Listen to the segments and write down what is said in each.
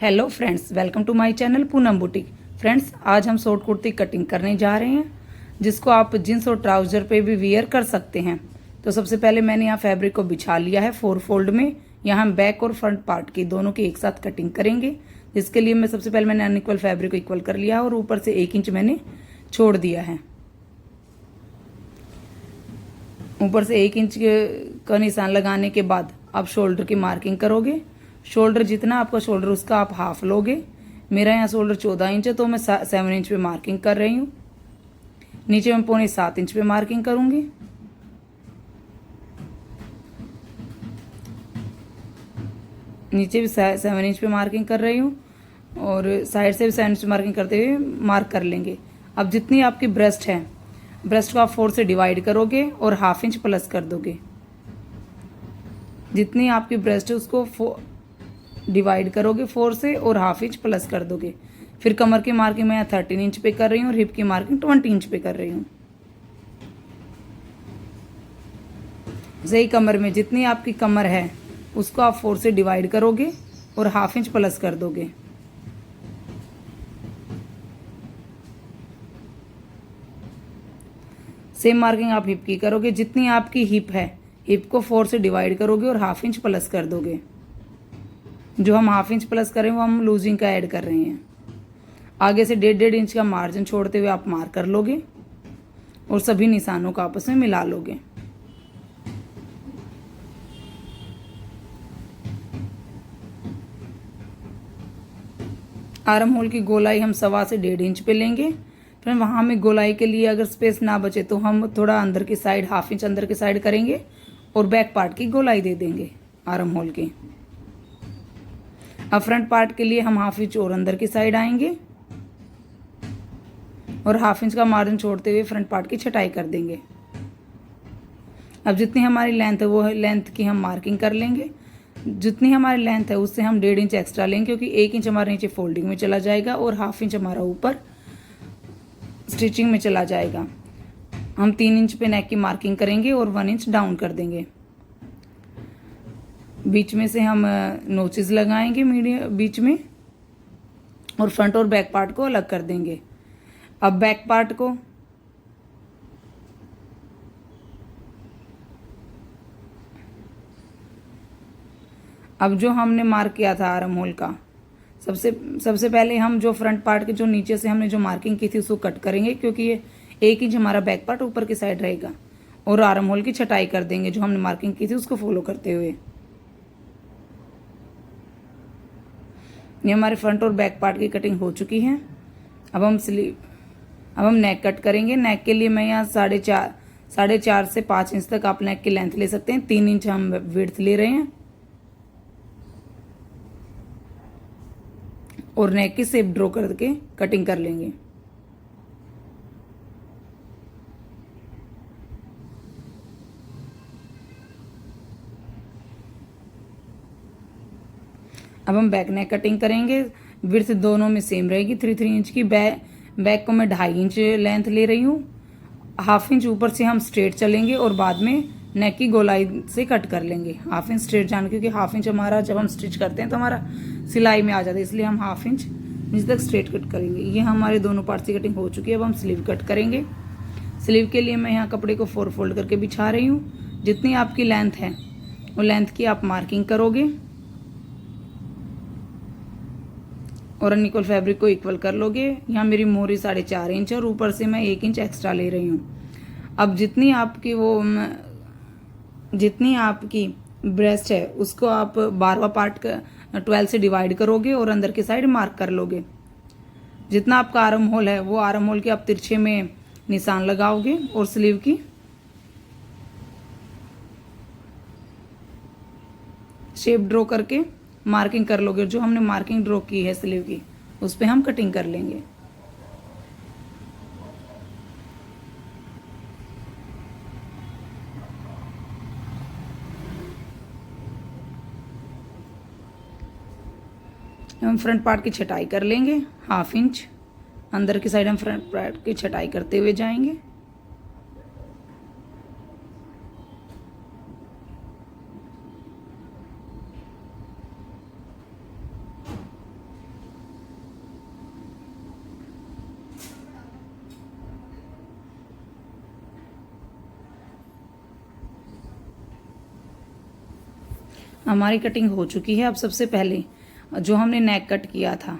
Hello friends, welcome to my channel Poonam boutique. Friends, आज हम short kurti cutting करने जा रहे हैं, जिसको आप जींस और ट्राउजर पे भी वियर कर सकते हैं। तो सबसे पहले मैंने यहाँ फैब्रिक को बिछा लिया है 4 फोल्ड में। यहाँ हम बैक और फ्रंट पार्ट की दोनों की एक साथ कटिंग करेंगे, जिसके लिए मैं सबसे पहले मैंने अनइक्वल फैब्रिक को इक्वल कर लिया और ऊपर से 1 इंच मैंने छोड़ दिया है। ऊपर से 1 इंच का निशान लगाने के बाद आप शोल्डर की मार्किंग करोगे। शोल्डर जितना आपका शोल्डर उसका आप हाफ लोगे। मेरा यहाँ शोल्डर 14 इंच है, तो मैं 7 इंच पे मार्किंग कर रही हूँ। नीचे मैं 6.25 इंच पे मार्किंग करूंगी। नीचे भी 7 इंच पे मार्किंग कर रही हूँ और साइड से भी 7 इंच मार्किंग करते हुए मार्क कर लेंगे। अब जितनी आपकी ब्रेस्ट है, ब्रेस्ट को आप 4 से डिवाइड करोगे और हाफ इंच प्लस कर दोगे। जितनी आपकी ब्रेस्ट है उसको डिवाइड करोगे 4 से और हाफ इंच प्लस कर दोगे। फिर कमर की मार्किंग मैं 13 इंच पे कर रही हूँ और हिप की मार्किंग 20 इंच पे कर रही हूँ। सही कमर में जितनी आपकी कमर है उसको आप 4 से डिवाइड करोगे और हाफ इंच प्लस कर दोगे। सेम मार्किंग आप हिप की करोगे। जितनी आपकी हिप है, हिप को 4 से डिवाइड करोगे और हाफ इंच प्लस कर दोगे। जो हम हाफ इंच प्लस कर रहे हैं वो हम लूजिंग का ऐड कर रहे हैं। आगे से 1.5 इंच का मार्जिन छोड़ते हुए आप मार्क कर लोगे और सभी निशानों को आपस में मिला लोगे। आर्म होल की गोलाई हम 1.25 से 1.5 इंच पे लेंगे। फिर वहां में गोलाई के लिए अगर स्पेस ना बचे तो हम थोड़ा अंदर की साइड हाफ इंच अंदर की साइड करेंगे और बैक पार्ट की गोलाई दे देंगे आर्म होल की। अब फ्रंट पार्ट के लिए हम हाफ इंच और अंदर की साइड आएंगे और हाफ इंच का मार्जिन छोड़ते हुए फ्रंट पार्ट की छटाई कर देंगे। अब जितनी हमारी लेंथ है वो लेंथ की हम मार्किंग कर लेंगे। जितनी हमारी लेंथ है उससे हम 1.5 इंच एक्स्ट्रा लेंगे, क्योंकि 1 इंच हमारे नीचे फोल्डिंग में चला जाएगा और हाफ इंच हमारा ऊपर स्टिचिंग में चला जाएगा। हम 3 इंच पे नेक की मार्किंग करेंगे और 1 इंच डाउन कर देंगे। बीच में से हम नोचेस लगाएंगे मीडियम बीच में और फ्रंट और बैक पार्ट को अलग कर देंगे। अब बैक पार्ट को अब जो हमने मार्क किया था आर्म होल का, सबसे पहले हम जो फ्रंट पार्ट के जो नीचे से हमने जो मार्किंग की थी उसको कट करेंगे, क्योंकि ये 1 इंच हमारा बैक पार्ट ऊपर की साइड रहेगा और आर्म होल की छटाई कर देंगे जो हमने मार्किंग की थी उसको फॉलो करते हुए। ये हमारे फ्रंट और बैक पार्ट की कटिंग हो चुकी है। अब हम नेक कट करेंगे। नेक के लिए मैं यहाँ 4.5 से 5 इंच तक आप नेक की लेंथ ले सकते हैं। 3 इंच हम विड्थ ले रहे हैं और नेक की शेप ड्रॉ करके कटिंग कर लेंगे। अब हम बैक नेक कटिंग करेंगे। विड्थ दोनों में सेम रहेगी 3 इंच की। बैक को मैं 2.5 इंच लेंथ ले रही हूँ। हाफ इंच ऊपर से हम स्ट्रेट चलेंगे और बाद में नेक की गोलाई से कट कर लेंगे। हाफ इंच स्ट्रेट जाने, क्योंकि हाफ इंच हमारा जब हम स्टिच करते हैं तो हमारा सिलाई में आ जाता है, इसलिए हम हाफ इंच नीचे तक स्ट्रेट कट करेंगे। ये हमारे दोनों पार्ट की कटिंग हो चुकी है। अब हम स्लीव कट करेंगे। स्लीव के लिए मैं यहाँ कपड़े को 4 फोल्ड करके बिछा रही हूँ। जितनी आपकी लेंथ है वो लेंथ की आप मार्किंग करोगे और अनइक्वल फैब्रिक को इक्वल कर लोगे। यहाँ मेरी मोहरी 4.5 इंच और ऊपर से मैं 1 इंच एक्स्ट्रा ले रही हूँ। अब जितनी आपकी ब्रेस्ट है उसको आप 12वां पार्ट का 12 से डिवाइड करोगे और अंदर की साइड मार्क कर लोगे। जितना आपका आर्म होल है वो आर्म होल के आप तिरछे में निशान लगाओगे और स्लीव की शेप ड्रॉ करके मार्किंग कर लोगे। जो हमने मार्किंग ड्रॉ की है स्लीव की उस पे हम कटिंग कर लेंगे। हम फ्रंट पार्ट की छटाई कर लेंगे। हाफ इंच अंदर की साइड हम फ्रंट पार्ट की छटाई करते हुए जाएंगे। हमारी कटिंग हो चुकी है। अब सबसे पहले जो हमने नेक कट किया था,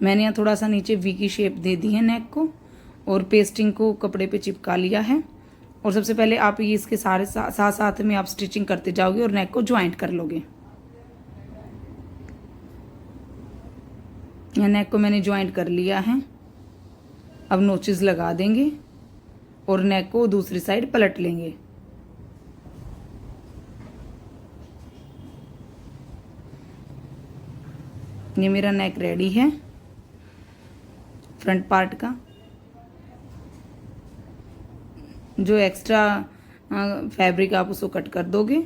मैंने यहाँ थोड़ा सा नीचे वी की शेप दे दी है नेक को, और पेस्टिंग को कपड़े पे चिपका लिया है। और सबसे पहले आप ये इसके सारे साथ साथ में आप स्टिचिंग करते जाओगे और नेक को ज्वाइंट कर लोगे। यहाँ नेक को मैंने ज्वाइंट कर लिया है। अब नोचेस लगा देंगे और नेक को दूसरी साइड पलट लेंगे। ये मेरा नेक रेडी है फ्रंट पार्ट का। जो एक्स्ट्रा फैब्रिक आप उसको कट कर दोगे।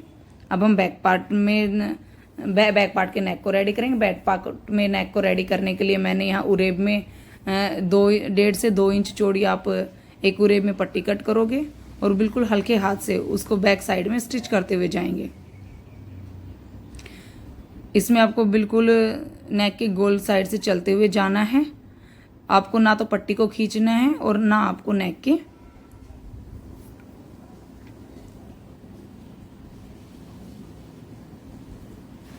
अब हम बैक पार्ट में बैक पार्ट के नेक को रेडी करेंगे। बैक पार्ट में नेक को रेडी करने के लिए मैंने यहाँ उरेब में 1.5 से 2 इंच चौड़ी आप एक उरेब में पट्टी कट करोगे और बिल्कुल हल्के हाथ से उसको बैक साइड में स्टिच करते हुए जाएंगे। इसमें आपको बिल्कुल नेक के गोल साइड से चलते हुए जाना है। आपको ना तो पट्टी को खींचना है और ना आपको नेक के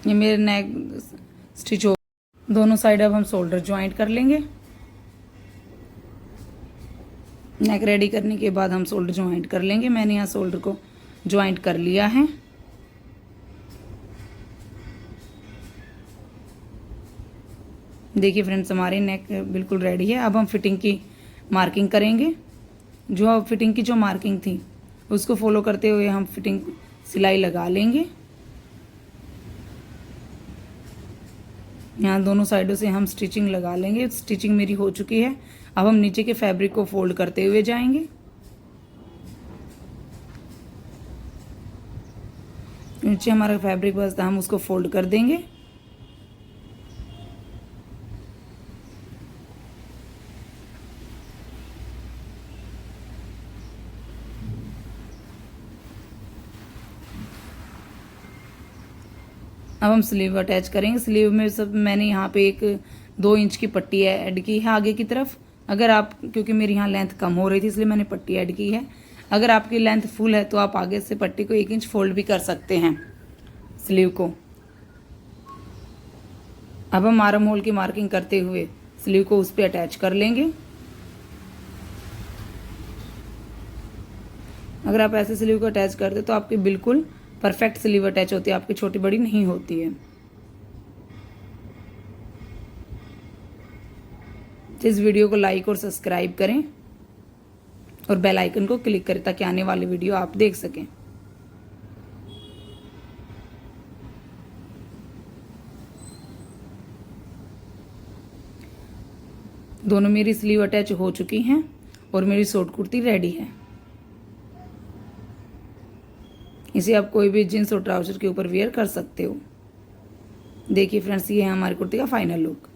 ये मेरे नेक स्टिच हो दोनों साइड। अब हम शोल्डर ज्वाइंट कर लेंगे। नेक रेडी करने के बाद हम शोल्डर ज्वाइंट कर लेंगे। मैंने यहाँ शोल्डर को ज्वाइंट कर लिया है। देखिए फ्रेंड्स, हमारे नेक बिल्कुल रेडी है। अब हम फिटिंग की मार्किंग करेंगे। जो फिटिंग की जो मार्किंग थी उसको फॉलो करते हुए हम फिटिंग सिलाई लगा लेंगे। यहाँ दोनों साइडों से हम स्टिचिंग लगा लेंगे। स्टिचिंग मेरी हो चुकी है। अब हम नीचे के फैब्रिक को फोल्ड करते हुए जाएंगे। नीचे हमारा फैब्रिक बचता है, हम उसको फोल्ड कर देंगे। अब हम स्लीव अटैच करेंगे। स्लीव में सब मैंने यहाँ पे एक 2 इंच की पट्टी ऐड की है आगे की तरफ। अगर आप, क्योंकि मेरी यहाँ लेंथ कम हो रही थी इसलिए मैंने पट्टी ऐड की है। अगर आपकी लेंथ फुल है तो आप आगे से पट्टी को 1 इंच फोल्ड भी कर सकते हैं स्लीव को। अब हम आर्म होल की मार्किंग करते हुए स्लीव को उस पर अटैच कर लेंगे। अगर आप ऐसे स्लीव को अटैच करते तो आपकी बिल्कुल परफेक्ट स्लीव अटैच होती है, आपकी छोटी बड़ी नहीं होती है। तो इस वीडियो को लाइक और सब्सक्राइब करें और बेल आइकन को क्लिक करें ताकि आने वाली वीडियो आप देख सकें। दोनों मेरी स्लीव अटैच हो चुकी हैं और मेरी शॉर्ट कुर्ती रेडी है। इसे आप कोई भी जींस और ट्राउजर के ऊपर वेयर कर सकते हो। देखिए फ्रेंड्स, ये है हमारी कुर्ती का फाइनल लुक।